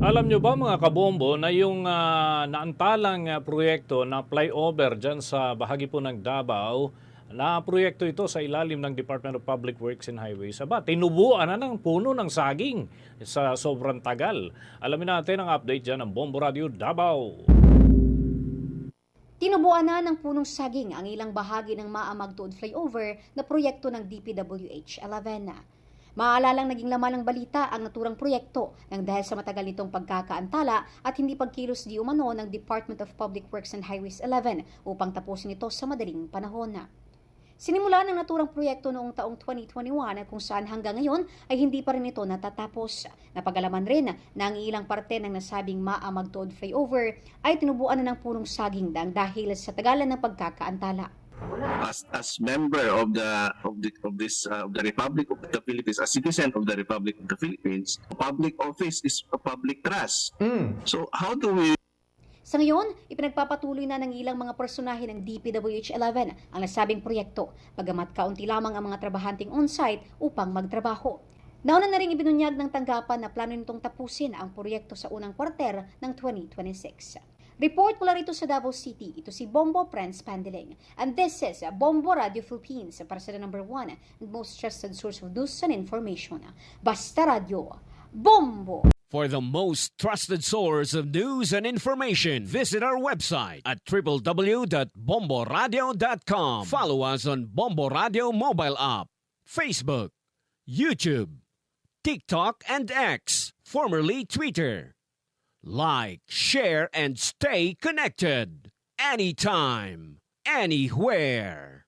Alam nyo ba mga kabombo na yung naantalang proyekto na flyover dyan sa bahagi po ng Davao, na proyekto ito sa ilalim ng Department of Public Works and Highways. Aba, tinubuan na ng puno ng saging sa sobrang tagal. Alamin natin ang update dyan ng Bombo Radio Davao. Tinubuan na ng punong saging ang ilang bahagi ng Maamagtuod flyover na proyekto ng DPWH-11. Maalalang naging laman ng balita ang naturang proyekto nang dahil sa matagal nitong pagkakaantala at hindi pagkilos di umano ng Department of Public Works and Highways 11 upang tapusin ito sa madaling panahon. Sinimula ng naturang proyekto noong taong 2021 kung saan hanggang ngayon ay hindi pa rin ito natatapos. Napag-alaman rin na ang ilang parte ng nasabing Maamagtuod flyover ay tinubuan na ng punong saging dahil sa tagalan ng pagkakaantala. As member of the Republic of the Philippines, as citizen of the Republic of the Philippines, public office is a public trust. So how do we? Sa ngayon, ipinagpapatuloy na ng ilang mga personahe ng DPWH-11 ang nasabing proyekto, bagamat kaunti lamang ang mga trabahanteng on-site upang magtrabaho. Nauna na rin ibinunyag ng tanggapan na plano nitong tapusin ang proyekto sa unang kwarter ng 2026. Report mula rito sa Davao City, ito si Bombo Prince Pandiling. And this is Bombo Radio Philippines, para sa number 1 and most trusted source of news and information. Basta Radio, Bombo! For the most trusted source of news and information, visit our website at www.bomboradio.com. Follow us on Bombo Radio mobile app, Facebook, YouTube, TikTok, and X, formerly Twitter. Like, share, and stay connected. Anytime, anywhere.